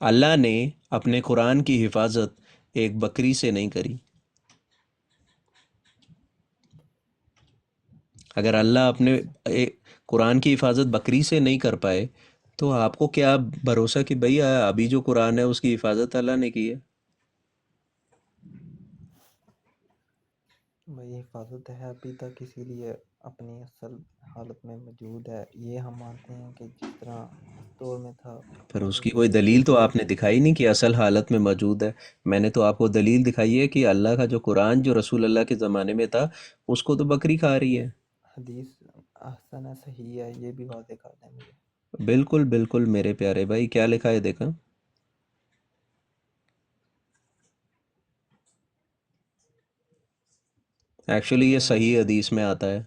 B: اللہ نے اپنے قرآن کی حفاظت ایک بکری سے نہیں کری. اگر اللہ اپنے قرآن کی حفاظت بکری سے نہیں کر پائے تو آپ کو کیا بھروسہ کہ بھئی ابھی جو قرآن ہے اس کی حفاظت اللہ نے کی ہے؟
A: بھائی حفاظت ہے ابھی تک، اسی لیے اپنی اصل حالت میں موجود ہے. یہ ہم مانتے ہیں کہ جس طرح اس دور میں تھا
B: پھر اس
A: مطلب
B: کی
A: کہ
B: کوئی دلیل تو
A: یہ
B: آپ نے دکھائی نہیں کہ اصل حالت میں موجود ہے. میں نے تو آپ کو دلیل دکھائی ہے کہ اللہ کا جو قرآن جو رسول اللہ کے زمانے میں تھا اس کو تو بکری کھا رہی ہے.
A: حدیث احسن ہے، صحیح ہے، یہ بھی واضح کر دیں مجھے.
B: بالکل بالکل میرے پیارے بھائی، کیا لکھا ہے دیکھا. ایکچولی یہ صحیح حدیث میں آتا ہے.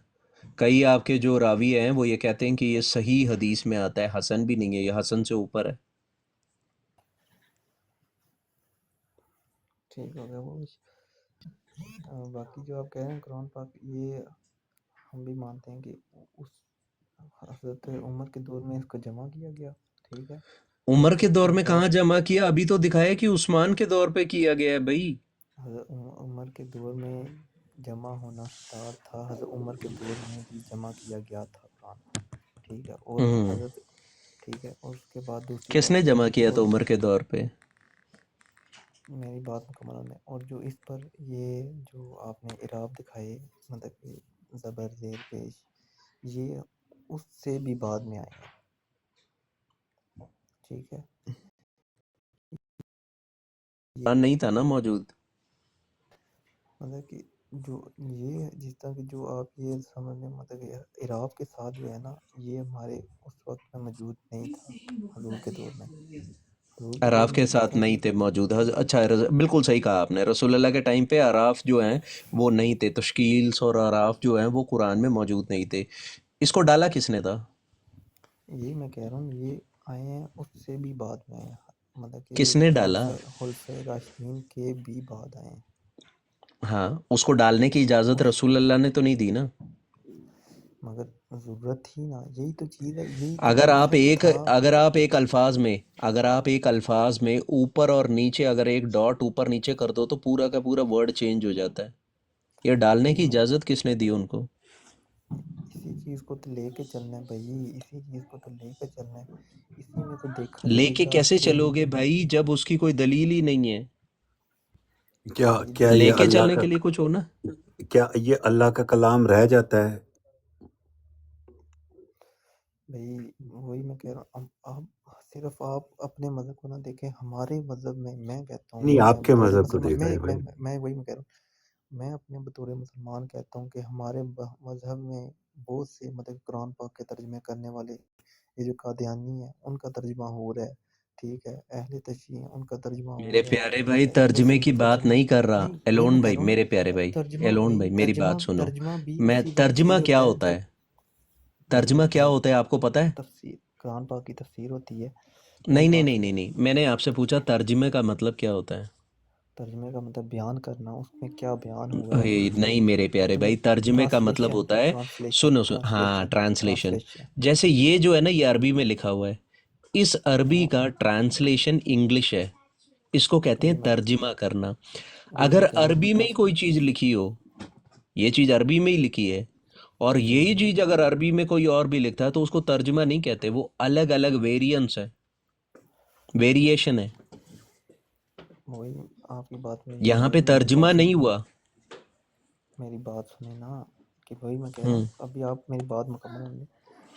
B: کئی آپ کے جو راوی ہیں وہ یہ کہتے ہیں کہ یہ صحیح حدیث میں آتا ہے، حسن بھی نہیں ہے، یہ حسن سے اوپر ہے.
A: ٹھیک ہو گیا وہ بھی. باقی جو آپ کہہ رہے ہیں قرآن پاک، یہ ہم بھی مانتے ہیں کہ اس حضرت عمر کے دور میں اس کو جمع کیا گیا. ٹھیک ہے،
B: عمر کے دور
A: اس
B: میں
A: کے
B: کہاں
A: بعد
B: جمع کیا؟ ابھی تو دکھایا کہ عثمان کے دور پہ کیا گیا ہے بھائی.
A: حضرت عمر کے دور میں جمع ہونا سٹارٹ تھا، حضرت عمر کے دور میں بھی جمع کیا گیا تھا قرآن. ٹھیک ہے، اور
B: ہوں.
A: حضرت ٹھیک ہے، اور اس کے بعد دوسری
B: کس
A: بات،
B: نے جمع کیا
A: اور
B: تھا عمر کے دور پہ؟
A: میری بات مکمل ہونے، اور جو اس پر یہ جو آپ نے اعراب دکھائے مطلب کہ زبر زیر پیش، یہ اس سے بھی بعد میں آئے ہیں. ٹھیک ہے،
B: قرآن نہیں تھا نا موجود.
A: مطلب کہ جو یہ جس طرح کہ جو آپ یہ سمجھنے مطلب کہ اعراب کے ساتھ جو ہے نا، یہ ہمارے اس وقت میں موجود نہیں تھا. حضور کے دور میں، حضور کے دور
B: اعراف کے
A: میں جس
B: ساتھ
A: طرح
B: نہیں
A: کہ
B: تھے موجود. اچھا بالکل صحیح کہا آپ نے. رسول اللہ کے ٹائم پہ اعراف جو ہیں وہ نہیں تھے. تشکیلس اور اعراف جو ہیں وہ قرآن میں موجود نہیں تھے. اس کو ڈالا کس نے تھا؟
A: یہ میں کہہ رہا ہوں یہ آئے ہیں اس سے بھی بعد میں آئے ہیں، مطلب کہ
B: کس نے ڈالا؟
A: خلفۂ راشدین کے بھی بعد آئے ہیں.
B: ہاں، اس کو ڈالنے کی اجازت
A: اس
B: رسول اللہ نے تو نہیں دی نا.
A: مگر ضرورت تھی نا، یہی تو چیز ہے، یہی تو کنسیپٹ تھا.
B: اگر آپ ایک الفاظ میں اوپر اور نیچے اگر ایک ڈاٹ اوپر نیچے کر دو تو پورا کا پورا ورڈ چینج ہو جاتا ہے. یہ ڈالنے کی
A: بھائی
B: اجازت کس نے دی ان کو؟
A: اسی چیز کو تو لے کے چلنا ہے بھائی، اسی چیز کو تو لے کے چلنا ہے. اسی میں تو دیکھا
B: لے
A: جائے
B: کے
A: گا
B: کیسے
A: کہ
B: چلو گے بھائی جب اس کی کوئی دلیل ہی نہیں ہے؟
A: بھائی
F: کیا
B: لے
F: یہ
B: کے
F: اللہ
B: چلنے
F: کا
B: کے لیے کچھ ہونا.
F: کیا یہ اللہ کا کلام رہ جاتا ہے؟
A: بھائی وہی میں کہہ رہا ہوں، آپ صرف آپ اپنے مذہب کو نہ دیکھیں، ہمارے مذہب میں کہتا ہوں،
F: نہیں،
A: میں
F: آپ کے
A: بطور
F: مذہب کو
A: مسلمان،
F: دیکھا ہے بھائی.
A: میں وہی میں کہہ رہا ہوں، میں اپنے بطور مسلمان کہتا ہوں کہ ہمارے مذہب میں بہت سے مطلب قرآن پاک کے ترجمے کرنے والے، یہ جو قادیانی ہیں ان کا ترجمہ ہو رہا ہے. ٹھیک ہے، اہل تشیع ہیں ان کا ترجمہ
B: میرے
A: ہو رہا ہے.
B: پیارے بھائی
A: ٹھیک ہے،
B: ترجمے
A: جیسے
B: کی بات
A: ترجمہ
B: نہیں کر رہا.
A: نہیں، وہی
B: ایلون
A: میں کہہ
B: بھائی،
A: رہا ہوں،
B: میرے پیارے بھائی،
A: ترجمہ
B: ایلون
A: وہی
B: بھائی میری بات سنو.
A: ترجمہ بھی
B: میں
A: اسی وقت
B: ترجمہ
A: صحیح
B: کیا
A: ہوتا ہے
B: ہوتا
A: جب
B: ہے؟
A: بھائی
B: ترجمہ کیا
A: جب
B: ہوتا ہے آپ کو پتہ ہے؟
A: تفسیر قرآن پاک کی تفسیر ہوتی ہے. میری
B: نہیں نہیں
A: بات
B: نہیں
A: سنیں،
B: نہیں نہیں، میں نے آپ سے پوچھا ترجمے کا مطلب کیا ہوتا ہے.
A: ترجمے کا مطلب بیان کرنا، اس میں کیا بیان ہوا ہے اس
B: نہیں میرے پیارے
A: مطلب
B: بھائی، ترجمے کا مطلب ہوتا ہے سنو سنو ہاں ٹرانسلیشن. جیسے یہ جو ہے نا یہ عربی میں لکھا ہوا ہے، اس عربی کا ٹرانسلیشن انگلش ہے، اس کو کہتے ہیں ترجمہ کرنا.
A: وہی
B: اگر
A: میں کہہ رہا
B: عربی میں
A: ہوں
B: ہی کوئی چیز لکھی ہو، یہ چیز عربی میں ہی لکھی ہے اور یہی چیز اگر عربی میں کوئی اور بھی لکھتا ہے تو اس کو ترجمہ نہیں کہتے، وہ الگ الگ ویریئنٹس ہے، ویریشن ہے.
A: وہی آپ کی بات میں
B: یہاں
A: میری
B: پہ
A: میری
B: ترجمہ
A: بات
B: نہیں ہوا.
A: میری بات سنیں نا، کہ وہی میں کہہ رہا
B: ہوں
A: ہوں، ابھی آپ میری بات مکمل ہونے،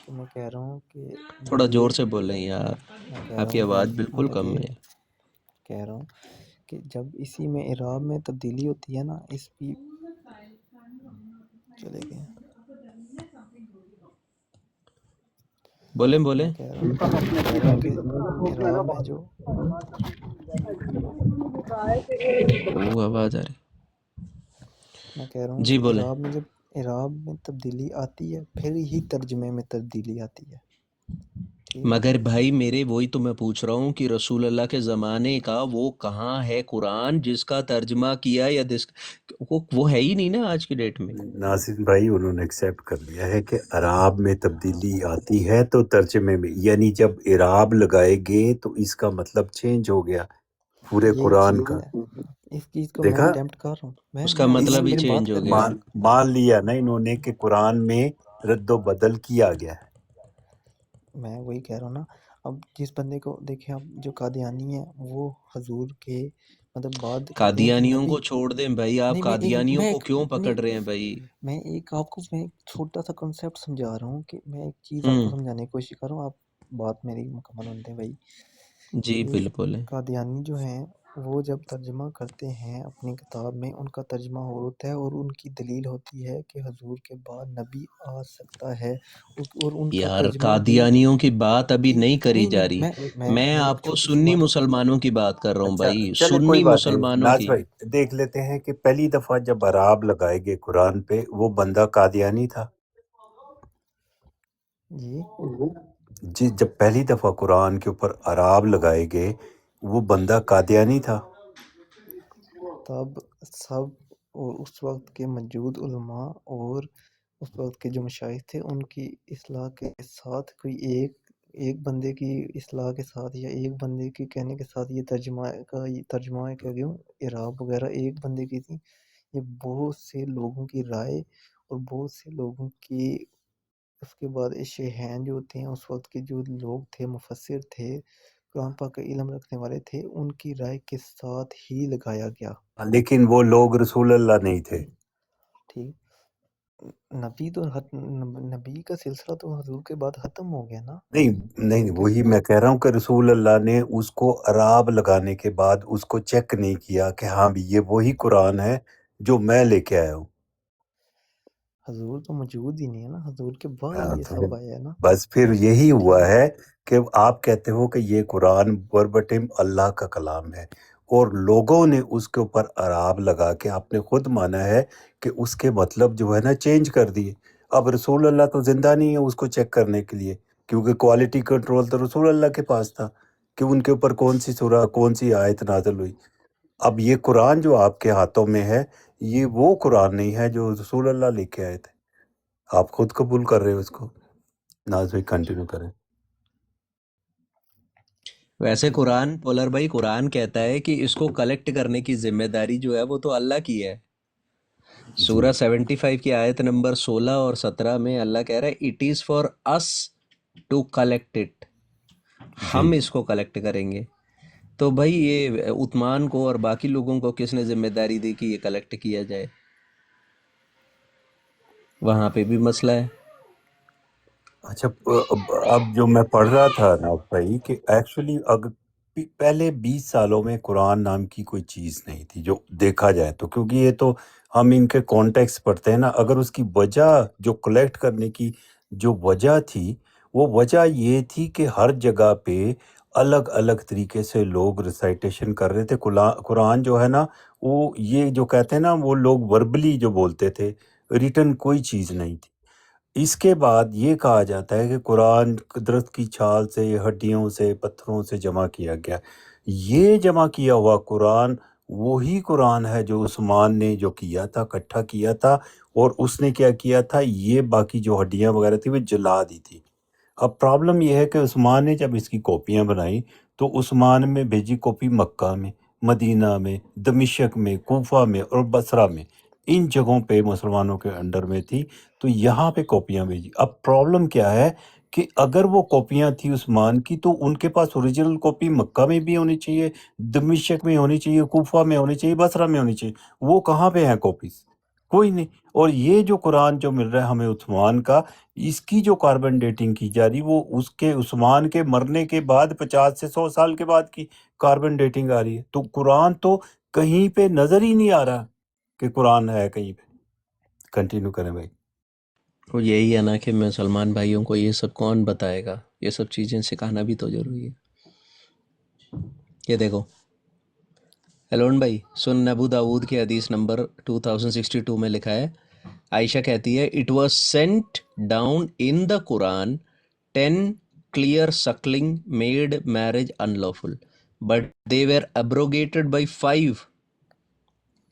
A: کہ میں کہہ رہا ہوں کہ
B: تھوڑا زور
A: یہ
B: سے بول رہے ہیں یار،
A: میں کہہ رہا
B: آپ کی
A: ہوں کہ
B: آواز بالکل
A: مطلب
B: کم
A: کہ
B: ہے.
A: کہہ رہا ہوں کہ جب اسی میں اعراب میں تبدیلی ہوتی ہے نا، اس بھی چلے گئے.
B: بولیں بولیں.
A: میں کہہ رہا ہوں کہ اعراب میں جو
B: وہ آواز آ رہی.
A: میں کہہ رہا ہوں
B: جی
A: کہ
B: بولیں.
A: اعراب میں جب اعراب میں تبدیلی آتی ہے پھر ہی ترجمے میں تبدیلی آتی ہے. ٹھیک
B: مگر بھائی میرے وہی تو میں پوچھ رہا ہوں کہ رسول اللہ کے زمانے کا وہ کہاں ہے قرآن جس کا ترجمہ کیا یا وہ ہے ہی نہیں نا آج کی ڈیٹ میں.
F: ناصر بھائی انہوں نے ایکسیپٹ کر لیا ہے کہ عراب میں تبدیلی آتی ہے تو ترجمے میں، یعنی جب عراب لگائے گے تو اس کا مطلب چینج ہو گیا پورے
A: یہی
F: قرآن
A: چیز
F: کا.
A: ہے، اس چیز کو میں
F: دیکھا
A: اٹیمپٹ کر رہا ہوں،
B: اس کا
A: میں
F: اس
B: مطلب ہی
A: میری بات
B: چینج ہو
A: کرنے
B: گیا.
A: دیں۔
F: مان لیا نا انہوں نے کہ قرآن میں رد و بدل کیا گیا ہے.
A: میں وہی کہہ رہا ہوں نا، اب جس بندے کو دیکھیں، اب جو قادیانی ہے وہ حضور کے مطلب بات کہتے ہیں کہ
B: قادیانیوں
A: نبی،
B: کو چھوڑ دیں بھائی، آپ
A: نہیں
B: قادیانیوں کو کیوں پکڑ رہے ہیں بھائی؟
A: میں ایک آپ کو میں ایک چھوٹا سا کنسیپٹ سمجھا رہا ہوں، کہ میں ایک چیز آپ
B: ہوں
A: کو سمجھانے کی کوشش کر رہا ہوں، آپ بات میری مکمل ہونے دیں بھائی،
B: جی
A: کہ
B: بالکل.
A: قادیانی جو ہیں وہ جب ترجمہ کرتے ہیں اپنی کتاب میں، ان کا ترجمہ ہوتا ہے اور ان کی دلیل ہوتی ہے کہ حضور کے بعد نبی آ سکتا ہے، اور ان کا
B: یار
A: ترجمہ بھی
B: قادیانیوں کی بات ابھی نہیں کری جا رہی. میں
A: میں ایک
B: آپ کو
A: چھوٹی سی
B: سنی
A: بات
B: مسلمانوں کی بات کر رہا ہوں
F: اچھا
B: بھائی،
F: چلے کوئی
B: سنی
F: بات نہیں
B: مسلمانوں
F: ناز
B: کی.
F: بھائی، دیکھ لیتے ہیں کہ پہلی دفعہ جب عراب لگائے گئے قرآن پہ وہ بندہ قادیانی تھا.
A: جی
F: جی جب پہلی دفعہ قرآن کے اوپر عراب لگائے گئے وہ بندہ قادیانی تھا.
A: تب سب، اور اس وقت کے موجود علماء اور اس وقت کے جو مشائخ تھے ان کی اصلاح کے ساتھ، کوئی ایک بندے کی اصلاح کے ساتھ یا ایک بندے کے کہنے کے ساتھ یہ ترجمہ کیا گیا اعراب وغیرہ ایک بندے کی تھی، یہ بہت سے لوگوں کی رائے اور بہت سے لوگوں کی، اس کے بعد شیخین جو ہوتے ہیں اس وقت کے جو لوگ تھے، مفسر تھے، قرآن پاک کا علم رکھنے والے تھے، ان کی رائے کے ساتھ ہی لگایا گیا.
F: لیکن وہ لوگ رسول اللہ نہیں تھے.
A: ٹھیک، نبی کا سلسلہ تو حضور کے بعد ختم ہو گیا نا،
F: نہیں وہی میں کہہ رہا ہوں کہ رسول اللہ نے اس کو عراب لگانے کے بعد اس کو چیک نہیں کیا کہ ہاں بھی یہ وہی قرآن ہے جو میں لے کے آیا ہوں.
A: حضور تو موجود ہی نہیں ہے نا، حضور کے بعد یہ
F: تو
A: سب آیا ہے نا.
F: بس پھر یہی
A: ٹھیک
F: ہوا
A: ہے،
F: ہے کہ آپ کہتے ہو کہ یہ قرآن وربٹم اللہ کا کلام ہے اور لوگوں نے اس کے اوپر عراب لگا کے آپ نے خود مانا ہے کہ اس کے مطلب جو ہے نا چینج کر دیے. اب رسول اللہ تو زندہ نہیں ہے اس کو چیک کرنے کے لیے، کیونکہ کوالٹی کنٹرول تو رسول اللہ کے پاس تھا کہ ان کے اوپر کون سی سورہ کون سی آیت نازل ہوئی. اب یہ قرآن جو آپ کے ہاتھوں میں ہے یہ وہ قرآن نہیں ہے جو رسول اللہ لے کے آئے تھے. آپ خود قبول کر رہے ہو اس کو. ناز بھائی کنٹینیو کریں.
B: ویسے
A: ٹھیک ہے.
B: قرآن پولر بھائی، قرآن کہتا ہے کہ اس کو کلیکٹ کرنے کی ذمہ داری جو ہے وہ تو اللہ کی ہے.
F: جی
B: سورہ 75 کی آیت نمبر 16 اور 17 میں اللہ کہہ رہا ہے it is for us to collect it,
F: جی
B: ہم اس کو کلیکٹ کریں گے. تو بھائی یہ عثمان کو اور باقی لوگوں کو کس نے ذمہ داری دی کہ یہ کلیکٹ کیا جائے؟ وہاں پہ بھی مسئلہ ہے.
F: اچھا اب جو میں پڑھ رہا تھا نا بھائی کہ ایکچولی اگر پہلے 20 سالوں میں قرآن نام کی کوئی چیز نہیں تھی جو دیکھا جائے تو، کیونکہ یہ تو ہم ان کے کانٹیکس پڑھتے ہیں نا. اگر اس کی وجہ جو کلیکٹ کرنے کی جو وجہ تھی وہ وجہ یہ تھی کہ ہر جگہ پہ الگ الگ طریقے سے لوگ ریسائٹیشن کر رہے تھے. قرآن جو ہے نا وہ یہ جو کہتے ہیں نا وہ لوگ وربلی جو بولتے تھے، ریٹن کوئی چیز نہیں تھی. اس کے بعد یہ کہا جاتا ہے کہ قرآن قدرت کی چھال سے، ہڈیوں سے، پتھروں سے جمع کیا گیا. یہ جمع کیا ہوا قرآن وہی قرآن ہے جو عثمان نے جو کیا تھا، اکٹھا کیا تھا، اور اس نے کیا کیا تھا، یہ باقی جو ہڈیاں وغیرہ تھی وہ جلا دی تھی. اب پرابلم یہ ہے کہ عثمان نے جب اس کی کاپیاں بنائی تو عثمان میں بھیجی کاپی مکہ میں، مدینہ میں، دمشق میں، کوفہ میں اور بصرہ میں، ان جگہوں پہ مسلمانوں کے انڈر میں تھی. تو یہاں پہ کاپیاں بھیجی. اب پرابلم کیا ہے کہ اگر وہ کاپیاں تھی عثمان کی تو ان کے پاس اوریجنل کاپی مکہ میں بھی ہونی چاہیے، دمشق میں ہونی چاہیے، کوفہ میں ہونی چاہیے، بصرہ میں ہونی چاہیے. وہ کہاں پہ ہیں کاپیز؟ کوئی نہیں. اور یہ جو قرآن جو مل رہا ہے ہمیں عثمان کا، اس کی جو کاربن ڈیٹنگ کی جا رہی وہ اس کے عثمان کے مرنے کے بعد 50 سے 100 سال کے بعد کی کاربن ڈیٹنگ آ رہی ہے. تو قرآن تو کہیں پہ نظر ہی نہیں آ رہا کہ قرآن ہے کہیں پہ. کنٹینیو کریں بھائی.
B: وہ یہی ہے نا کہ مسلمان بھائیوں کو یہ سب کون بتائے گا، یہ سب چیزیں سکھانا بھی تو ضروری ہے. یہ دیکھو ایلون بھائی سن، ابو داود کی حدیث نمبر 2062 میں لکھا ہے، عائشہ کہتی ہے it was sent down in the Quran 10 clear suckling made marriage unlawful, but they were abrogated by 5.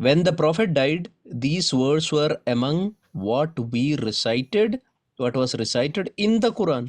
B: When the prophet died, these words were among what was recited in the Quran.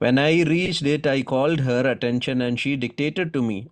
B: When I reached it, I called her attention and she dictated to me.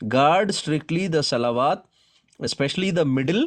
B: guard strictly the salawat, especially the middle,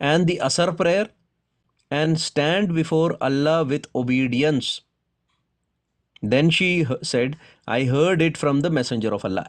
B: and the asar prayer, and stand before Allah with obedience. Then she said, I heard it from the messenger of Allah.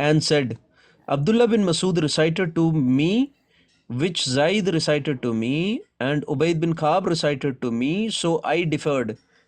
B: and said, Abdullah bin Masud recited to me, which Zaid recited to me, and Ubayd bin Ka'b recited to me, so I deferred.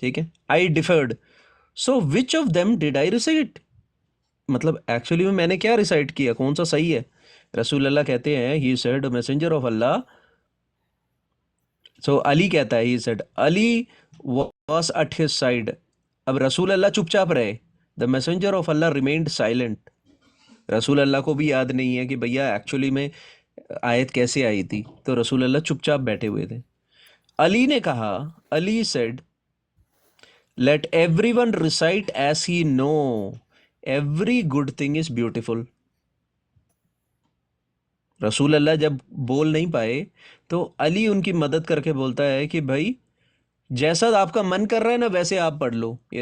B: ٹھیک ہے. I deferred. So which of them did I recite? مطلب actually میں نے کیا recite کیا، کون سا صحیح ہے؟ رسول اللہ کہتے ہیں he said messenger of Allah. So Ali کہتا ہے he said Ali was at his side. اب رسول اللہ چپ چاپ رہے. The messenger of Allah remained silent. رسول اللہ کو بھی یاد نہیں ہے کہ بھیا ایکچولی میں آیت کیسے آئی تھی، تو رسول اللہ چپ چاپ بیٹھے ہوئے تھے. علی نے کہا، Ali said let everyone recite as he knows every good thing is beautiful. رسول اللہ جب بول نہیں پائے تو علی ان کی مدد کر کے بولتا ہے کہ بھائی جیسا آپ کا من کر رہا ہے نا ویسے آپ پڑھ لو. یہ